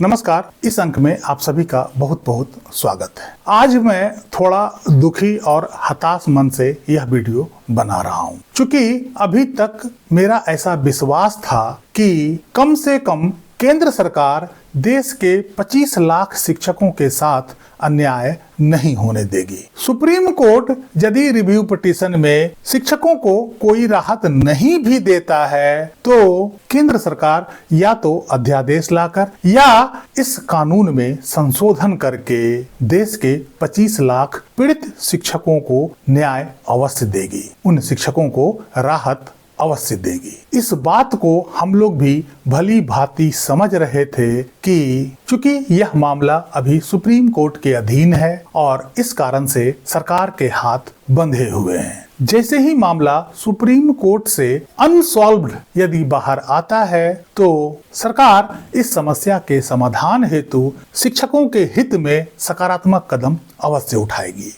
नमस्कार। इस अंक में आप सभी का बहुत बहुत स्वागत है। आज मैं थोड़ा दुखी और हताश मन से यह वीडियो बना रहा हूँ, क्योंकि अभी तक मेरा ऐसा विश्वास था कि कम से कम केंद्र सरकार देश के 25 लाख शिक्षकों के साथ अन्याय नहीं होने देगी। सुप्रीम कोर्ट यदि रिव्यू पिटीशन में शिक्षकों को कोई राहत नहीं भी देता है तो केंद्र सरकार या तो अध्यादेश लाकर या इस कानून में संशोधन करके देश के 25 लाख पीड़ित शिक्षकों को न्याय अवश्य देगी, उन शिक्षकों को राहत अवश्य देगी। इस बात को हम लोग भी भली भांति समझ रहे थे कि चूंकि यह मामला अभी सुप्रीम कोर्ट के अधीन है और इस कारण से सरकार के हाथ बंधे हुए हैं। जैसे ही मामला सुप्रीम कोर्ट से अनसॉल्व्ड यदि बाहर आता है तो सरकार इस समस्या के समाधान हेतु शिक्षकों के हित में सकारात्मक कदम अवश्य उठाएगी।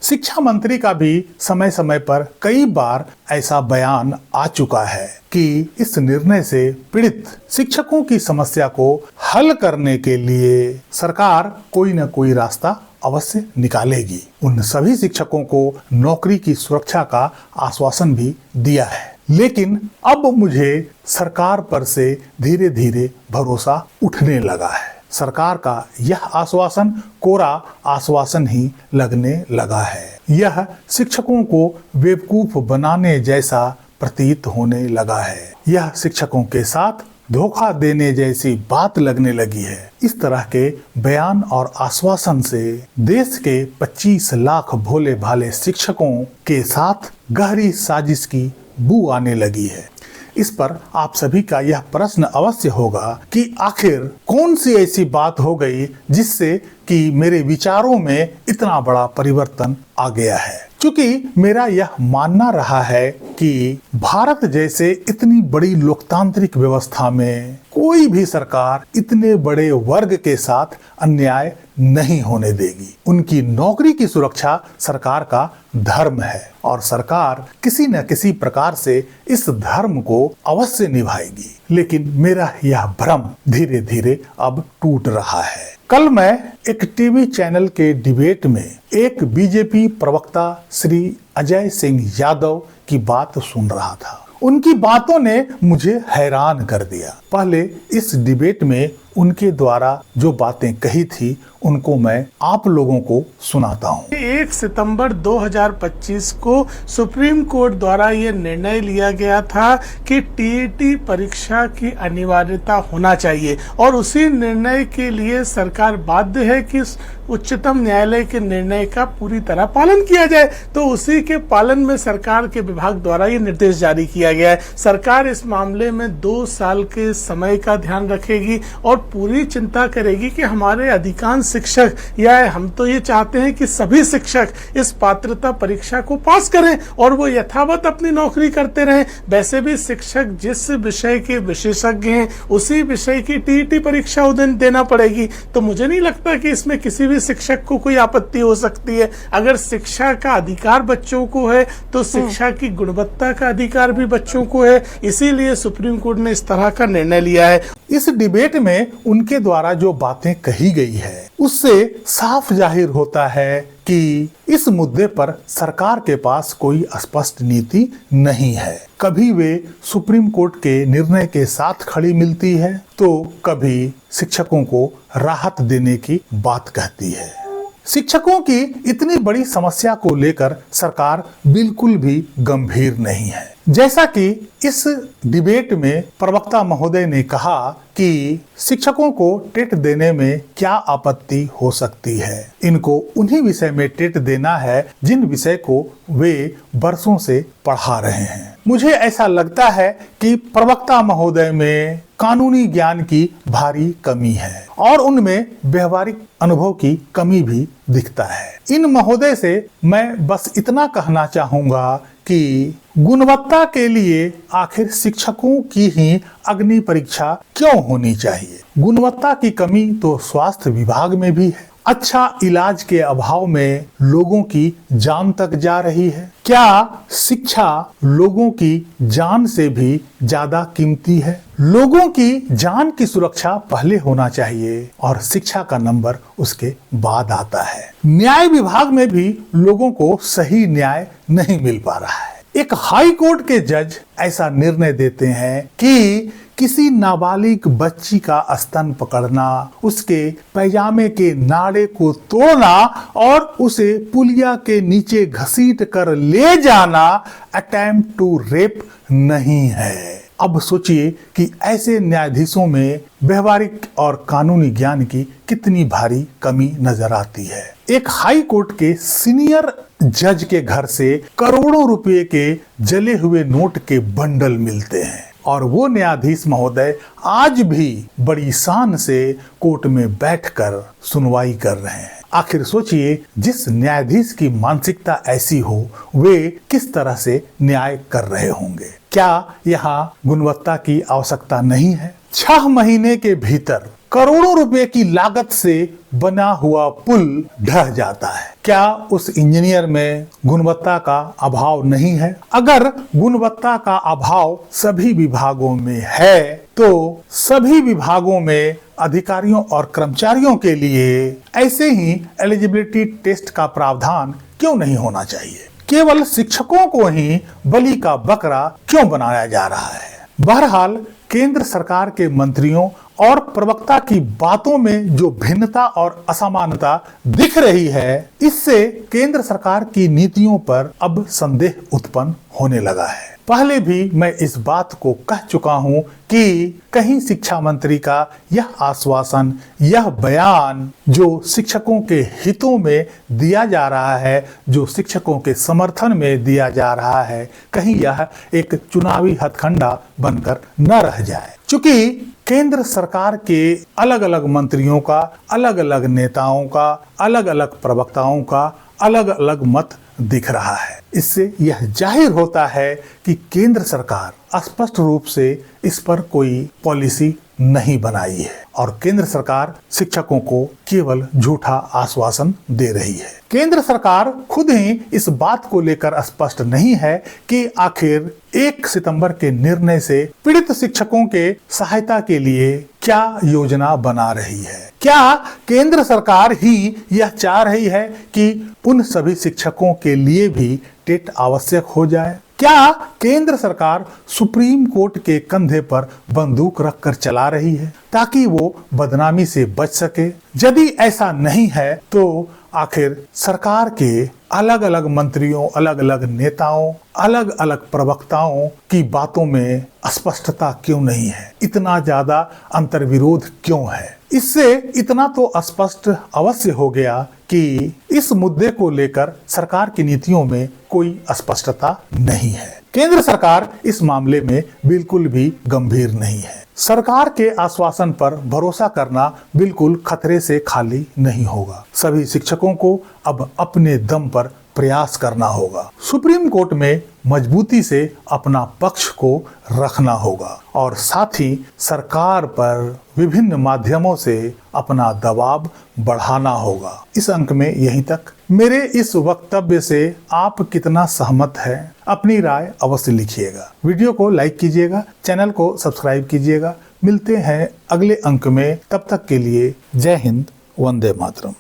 शिक्षा मंत्री का भी समय समय पर कई बार ऐसा बयान आ चुका है कि इस निर्णय से पीड़ित शिक्षकों की समस्या को हल करने के लिए सरकार कोई न कोई रास्ता अवश्य निकालेगी। उन सभी शिक्षकों को नौकरी की सुरक्षा का आश्वासन भी दिया है, लेकिन अब मुझे सरकार पर से धीरे धीरे भरोसा उठने लगा है। सरकार का यह आश्वासन कोरा आश्वासन ही लगने लगा है। यह शिक्षकों को बेवकूफ बनाने जैसा प्रतीत होने लगा है। यह शिक्षकों के साथ धोखा देने जैसी बात लगने लगी है। इस तरह के बयान और आश्वासन से देश के 25 लाख भोले भाले शिक्षकों के साथ गहरी साजिश की बू आने लगी है। इस पर आप सभी का यह प्रश्न अवश्य होगा कि आखिर कौन सी ऐसी बात हो गई जिससे कि मेरे विचारों में इतना बड़ा परिवर्तन आ गया है। क्योंकि मेरा यह मानना रहा है कि भारत जैसे इतनी बड़ी लोकतांत्रिक व्यवस्था में कोई भी सरकार इतने बड़े वर्ग के साथ अन्याय नहीं होने देगी। उनकी नौकरी की सुरक्षा सरकार का धर्म है और सरकार किसी न किसी प्रकार से इस धर्म को अवश्य निभाएगी। लेकिन मेरा यह भ्रम धीरे धीरे अब टूट रहा है। कल मैं एक टीवी चैनल के डिबेट में एक बीजेपी प्रवक्ता श्री अजय सिंह यादव की बात सुन रहा था। उनकी बातों ने मुझे हैरान कर दिया। पहले इस डिबेट में उनके द्वारा जो बातें कही थी उनको मैं आप लोगों को सुनाता हूँ। 1 सितंबर 2025 को सुप्रीम कोर्ट द्वारा ये निर्णय लिया गया था कि टीईटी परीक्षा की अनिवार्यता होना चाहिए और उसी निर्णय के लिए सरकार बाध्य है कि उच्चतम न्यायालय के निर्णय का पूरी तरह पालन किया जाए। तो उसी के पालन में सरकार के विभाग द्वारा ये निर्देश जारी किया गया है। सरकार इस मामले में 2 साल के समय का ध्यान रखेगी और पूरी चिंता करेगी कि हमारे अधिकांश शिक्षक या हम तो ये चाहते हैं कि सभी शिक्षक इस पात्रता परीक्षा को पास करें और वो यथावत अपनी नौकरी करते रहें। वैसे भी शिक्षक जिस विषय के विशेषज्ञ हैं उसी विषय की टीईटी परीक्षा उन्हें देना पड़ेगी। तो मुझे नहीं लगता कि इसमें किसी भी शिक्षक को कोई आपत्ति हो सकती है। अगर शिक्षा का अधिकार बच्चों को है तो शिक्षा की गुणवत्ता का अधिकार भी बच्चों को है। इसीलिए सुप्रीम कोर्ट ने इस तरह का निर्णय लिया है। इस डिबेट में उनके द्वारा जो बातें कही गई है उससे साफ जाहिर होता है कि इस मुद्दे पर सरकार के पास कोई स्पष्ट नीति नहीं है। कभी वे सुप्रीम कोर्ट के निर्णय के साथ खड़ी मिलती है तो कभी शिक्षकों को राहत देने की बात कहती है। शिक्षकों की इतनी बड़ी समस्या को लेकर सरकार बिल्कुल भी गंभीर नहीं है। जैसा कि इस डिबेट में प्रवक्ता महोदय ने कहा कि शिक्षकों को टेट देने में क्या आपत्ति हो सकती है। इनको उन्हीं विषय में टेट देना है जिन विषय को वे बरसों से पढ़ा रहे हैं। मुझे ऐसा लगता है कि प्रवक्ता महोदय में कानूनी ज्ञान की भारी कमी है और उनमें व्यवहारिक अनुभव की कमी भी दिखता है। इन महोदय से मैं बस इतना कहना चाहूंगा कि गुणवत्ता के लिए आखिर शिक्षकों की ही अग्नि परीक्षा क्यों होनी चाहिए। गुणवत्ता की कमी तो स्वास्थ्य विभाग में भी है अच्छा इलाज के अभाव में लोगों की जान तक जा रही है। क्या शिक्षा लोगों की जान से भी ज्यादा कीमती है? लोगों की जान की सुरक्षा पहले होना चाहिए और शिक्षा का नंबर उसके बाद आता है। न्याय विभाग में भी लोगों को सही न्याय नहीं मिल पा रहा है। एक हाई कोर्ट के जज ऐसा निर्णय देते हैं कि किसी नाबालिग बच्ची का स्तन पकड़ना, उसके पैजामे के नाड़े को तोड़ना और उसे पुलिया के नीचे घसीट कर ले जाना अटेम्प्ट टू रेप नहीं है। अब सोचिए कि ऐसे न्यायाधीशों में व्यवहारिक और कानूनी ज्ञान की कितनी भारी कमी नजर आती है। एक हाई कोर्ट के सीनियर जज के घर से करोड़ों रुपए के जले हुए नोट के बंडल मिलते हैं और वो न्यायाधीश महोदय आज भी बड़ी शान से कोर्ट में बैठकर सुनवाई कर रहे हैं। आखिर सोचिए, जिस न्यायाधीश की मानसिकता ऐसी हो वे किस तरह से न्याय कर रहे होंगे। क्या यहाँ गुणवत्ता की आवश्यकता नहीं है? 6 महीने के भीतर करोड़ों रुपए की लागत से बना हुआ पुल ढह जाता है। क्या उस इंजीनियर में गुणवत्ता का अभाव नहीं है? अगर गुणवत्ता का अभाव सभी विभागों में है तो सभी विभागों में अधिकारियों और कर्मचारियों के लिए ऐसे ही एलिजिबिलिटी टेस्ट का प्रावधान क्यों नहीं होना चाहिए? केवल शिक्षकों को ही बलि का बकरा क्यों बनाया जा रहा है? बहरहाल केंद्र सरकार के मंत्रियों और प्रवक्ता की बातों में जो भिन्नता और असमानता दिख रही है, इससे केंद्र सरकार की नीतियों पर अब संदेह उत्पन्न होने लगा है। पहले भी मैं इस बात को कह चुका हूं कि कहीं शिक्षा मंत्री का यह आश्वासन, यह बयान जो शिक्षकों के हितों में दिया जा रहा है, जो शिक्षकों के समर्थन में दिया जा रहा है, कहीं यह एक चुनावी हथकंडा बनकर न रह जाए। चूंकि केंद्र सरकार के अलग अलग मंत्रियों का, अलग अलग नेताओं का, अलग अलग प्रवक्ताओं का अलग अलग मत दिख रहा है, इससे यह जाहिर होता है कि केंद्र सरकार स्पष्ट रूप से इस पर कोई पॉलिसी नहीं बनाई है और केंद्र सरकार शिक्षकों को केवल झूठा आश्वासन दे रही है। केंद्र सरकार खुद ही इस बात को लेकर स्पष्ट नहीं है कि आखिर 1 सितंबर के निर्णय से पीड़ित शिक्षकों के सहायता के लिए क्या योजना बना रही है। क्या केंद्र सरकार ही यह चाह रही है कि उन सभी शिक्षकों के लिए भी टेट आवश्यक हो जाए? क्या केंद्र सरकार सुप्रीम कोर्ट के कंधे पर बंदूक रखकर चला रही है ताकि वो बदनामी से बच सके? यदि ऐसा नहीं है तो आखिर सरकार के अलग अलग मंत्रियों, अलग अलग नेताओं, अलग अलग प्रवक्ताओं की बातों में स्पष्टता क्यों नहीं है? इतना ज्यादा अंतर्विरोध क्यों है? इससे इतना तो स्पष्ट अवश्य हो गया कि इस मुद्दे को लेकर सरकार की नीतियों में कोई स्पष्टता नहीं है। केंद्र सरकार इस मामले में बिल्कुल भी गंभीर नहीं है। सरकार के आश्वासन पर भरोसा करना बिल्कुल खतरे से खाली नहीं होगा। सभी शिक्षकों को अब अपने दम पर प्रयास करना होगा। सुप्रीम कोर्ट में मजबूती से अपना पक्ष को रखना होगा और साथ ही सरकार पर विभिन्न माध्यमों से अपना दबाव बढ़ाना होगा। इस अंक में यहीं तक। मेरे इस वक्तव्य से आप कितना सहमत हैं? अपनी राय अवश्य लिखिएगा। वीडियो को लाइक कीजिएगा, चैनल को सब्सक्राइब कीजिएगा। मिलते हैं अगले अंक में, तब तक के लिए जय हिंद, वंदे मातरम।